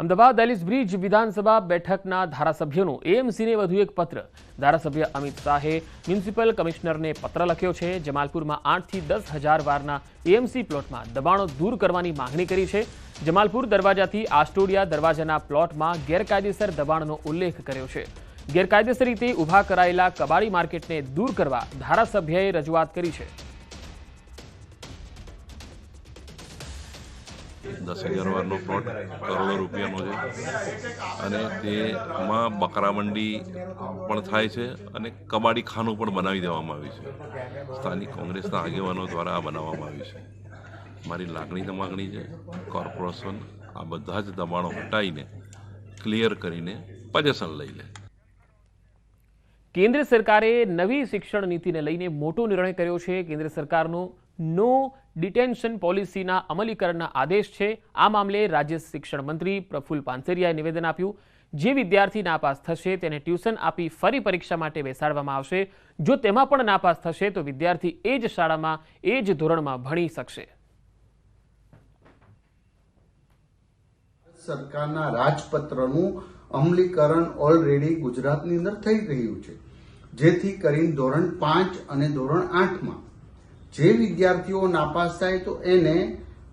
Ahmedabad Alice bridge વિધાનસભા બેઠકના ધારાસભ્યોનો એએમસીને વધુ એક પત્ર। ધારાસભ્ય અમિત શાહે મ્યુનિસિપલ કમિશનરને પત્ર લખ્યો છે। જમાલપુરમાં 8 થી 10 હજાર વારના એએમસી પ્લોટમાં દબાણો દૂર કરવાની માંગણી કરી છે। જમાલપુર દરવાજાથી આસ્ટોડિયા દરવાજાના પ્લોટમાં ગેરકાયદેસર દબાણનો ઉલ્લેખ કર્યો છે। ગેરકાયદેસર રીતે ઊભા કરાયેલા કબાડી માર્કેટને દૂર કરવા ધારાસભ્યએ રજૂઆત કરી છે। 10,000 વારનો પ્લોટ કરોડો રૂપિયાનો છે અને તેમાં બકરા મંડી પણ થાય છે અને કબાડી ખાનું પણ બનાવી દેવામાં આવ્યું છે। સ્થાનિક કોંગ્રેસના આગેવાનો દ્વારા આ બનાવવામાં આવ્યું છે। મારી લાગણી માગણી છે કોર્પોરેશન આ બધા જ દબાણો હટાવીને ક્લિયર કરીને પોઝિશન લઈ લે। કેન્દ્ર સરકારે નવી શિક્ષણ નીતિને લઈને મોટો નિર્ણય કર્યો છે। કેન્દ્ર સરકારનો નો ડિટેન્શન પોલિસીના અમલીકરણના આદેશ છે। આ મામલે રાજ્ય શિક્ષણ મંત્રી પ્રફુલ્લ પાનસેરિયાએ નિવેદન આપ્યું। જે વિદ્યાર્થી નાપાસ થશે તેને ટ્યુશન આપી ફરી પરીક્ષા માટે બેસાડવામાં આવશે। જો તેમાં પણ નાપાસ થશે તો વિદ્યાર્થી એ જ શાળામાં એ જ ધોરણમાં ભણી શકશે। સરકારના રાજપત્રનું અમલીકરણ ઓલરેડી ગુજરાતની અંદર થઈ રહ્યું છે, જેથી કરીને ધોરણ 5 અને ધોરણ 8માં જે વિદ્યાર્થીઓ નાપાસ થાય તો એને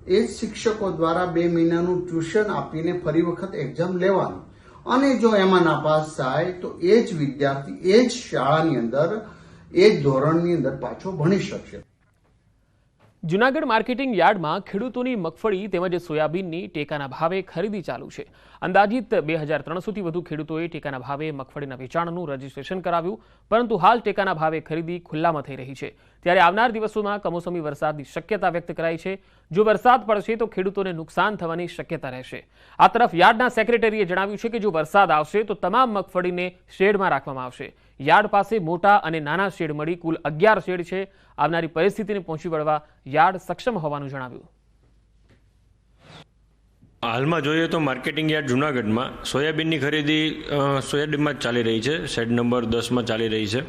એ જ શિક્ષકો દ્વારા 2 મહિનાનું ટ્યુશન આપીને ફરી વખત એક્ઝામ લેવાનું અને જો એમાં નાપાસ થાય તો એ જ વિદ્યાર્થી એ જ શાળાની અંદર એ જ ધોરણની અંદર પાછો ભણી શકશે। જૂનાગઢ માર્કેટિંગ યાર્ડમાં ખેડૂતોની મગફળી તેમજ સોયાબીનની ટેકાના ભાવે ખરીદી ચાલુ છે। અંદાજિત 2300 થી વધુ ખેડૂતોએ ટેકાના ભાવે મગફળીના વેચાણનું રજીસ્ટ્રેશન કરાવ્યું, પરંતુ હાલ ટેકાના ભાવે ખરીદી ખુલ્લામાં થઈ રહી છે। ત્યારે આવનાર દિવસોમાં કમોસમી વરસાદની શક્યતા વ્યક્ત કરાઈ છે। જો વરસાદ પડશે તો ખેડૂતોને નુકસાન થવાની શક્યતા રહેશે। આ તરફ યાર્ડના સેક્રેટરીએ જણાવ્યું છે કે જો વરસાદ આવશે તો તમામ મગફળીને શેડમાં રાખવામાં આવશે। યાર્ડ પાસે મોટા અને નાના શેડ મળી કુલ 11 શેડ છે। આવનારી પરિસ્થિતિને પહોંચી વળવા યાર્ડ સક્ષમ હોવાનું જણાવ્યું। હાલમાં જોઈએ તો માર્કેટિંગ યાર્ડ જૂનાગઢમાં સોયાબીનની ખરીદી સોયાબીનમાં જ ચાલી રહી છે, શેડ નંબર 10માં ચાલી રહી છે।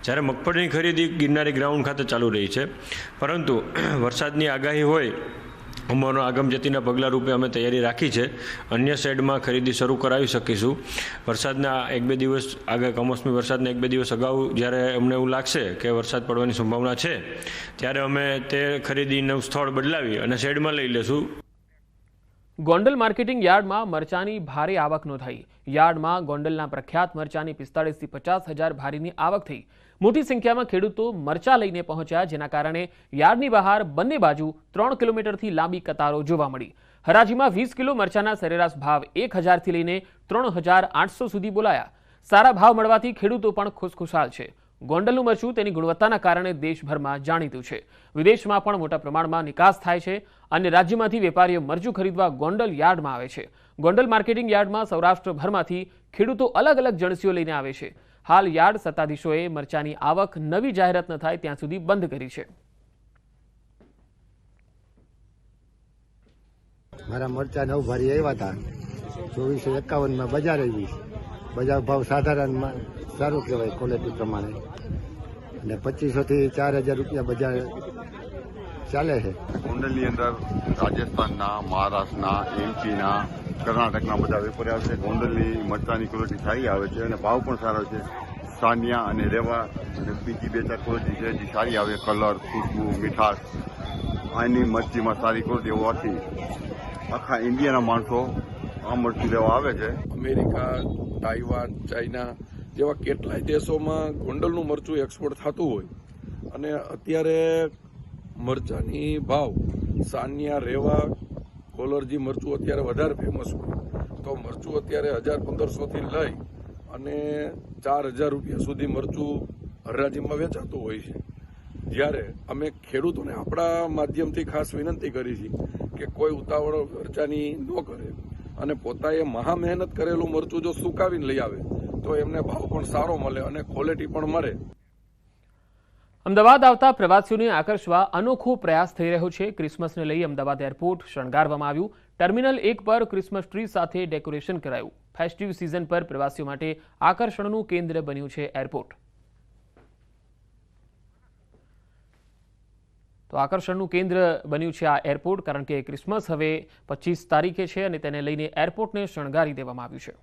જ્યારે મગફળીની ખરીદી ગિરનારી ગ્રાઉન્ડ ખાતે ચાલુ રહી છે, પરંતુ વરસાદની આગાહી હોય અમારો આગમજતીના પગલાં રૂપે અમે તૈયારી રાખી છે। અન્ય શેડમાં ખરીદી શરૂ કરાવી શકીશું। વરસાદના 1-2 દિવસ આગળ કમોસમી વરસાદના 1-2 દિવસ અગાઉ જ્યારે અમને એવું લાગશે કે વરસાદ પડવાની સંભાવના છે ત્યારે અમે તે ખરીદીનું સ્થળ બદલાવી અને શેડમાં લઈ લેશું। ગોંડલ માર્કેટિંગ યાર્ડમાં મરચાની ભારે આવક નોંધાઈ। યાર્ડમાં ગોંડલના પ્રખ્યાત મરચાની 45 થી 50 હજાર ભારીની આવક થઈ। મોટી સંખ્યામાં ખેડૂતો મરચા લઈને પહોંચ્યા, જેના કારણે યાર્ડની બહાર બંને બાજુ 3 કિલોમીટરથી લાંબી કતારો જોવા મળી। હરાજીમાં 20 કિલો મરચાના સરેરાશ ભાવ 1000 થી લઈને 3800 સુધી બોલાયા। સારા ભાવ મળવાથી ખેડૂતો પણ ખુશખુશાલ છે। ગોંડલનું મરચું તેની ગુણવત્તાના કારણે દેશભરમાં જાણીતું છે। વિદેશમાં પણ મોટા પ્રમાણમાં નિકાસ થાય છે। અન્ય રાજ્યમાંથી વેપારીઓ મરચું ખરીદવા ગોંડલ યાર્ડમાં આવે છે। ગોંડલ માર્કેટિંગ યાર્ડમાં સૌરાષ્ટ્રભરમાંથી ખેડૂતો અલગ અલગ જણસીઓ લઈને આવે છે। હાલ યાર્ડ સત્તાધીશોએ મરચાની આવક નવી જાહેરાત ન થાય ત્યાં સુધી બંધ કરી છે। મારા મરચા 9 ભારી આવ્યા હતા, 2451માં બજાર આવી। બજાર ભાવ સાધારણમાં સારું કહેવાય ક્વોલિટી પ્રમાણે, અને 2500 થી 4000 રૂપિયા બજાર ચાલે છે। ગોંડલની અંદર રાજસ્થાનના, મહારાષ્ટ્રના, એમપીના, કર્ણાટકના બધા વેપારી આવે છે। ગોંડલની મરચાની ક્વોલિટી સારી આવે છે અને ભાવ પણ સારો છે। સાનિયા અને રેવા અને બીજી 2-4 ક્વોલિટી છે જે સારી આવે, કલર, ખુશ્બુ, મીઠાશ આની મરચીમાં સારી ક્વોલિટી હોવાથી આખા ઇન્ડિયાના માણસો આ મરચું લેવા આવે છે। અમેરિકા, તાઇવાન, ચાઇના જેવા કેટલાય દેશોમાં ગોંડલનું મરચું એક્સપોર્ટ થતું હોય અને અત્યારે મરચાની ભાવ સાનિયા, રેવા, કોલરજી મરચું અત્યારે વધારે ફેમસ હોય તો મરચું અત્યારે 1500 થી લઈ અને 4000 રૂપિયા સુધી મરચું હરાજીમાં વેચાતું હોય છે। જ્યારે અમે ખેડૂતોને આપણા માધ્યમથી ખાસ વિનંતી કરી છે કે કોઈ ઉતાવળ મરચાની ન કરે અને પોતાએ મહા મહેનત કરેલું મરચું જો સુકાવીને લઈ આવે તો એમને ભાવ પણ સારો મળે અને ક્વોલિટી પણ મળે। અમદાવાદ આવતા પ્રવાસીઓને આકર્ષવા અનોખો પ્રયાસ થઈ રહ્યો છે। ક્રિસમસને લઈ અમદાવાદ એરપોર્ટ શણગારવામાં આવ્યું। ટર્મિનલ 1 પર ક્રિસમસ ટ્રી સાથે ડેકોરેશન કરાયું। ફેસ્ટિવ સિઝન પર પ્રવાસીઓ માટે આકર્ષણનું કેન્દ્ર બન્યું છે એરપોર્ટ। તો આકર્ષણનું કેન્દ્ર બન્યું છે આ એરપોર્ટ, કારણ કે ક્રિસમસ હવે 25 તારીખે છે અને તેને લઈને એરપોર્ટને શણગારી દેવામાં આવ્યું છે.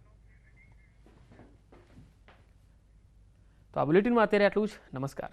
તો આ બુલેટિનમાં અત્યારે આટલું જ. નમસ્કાર.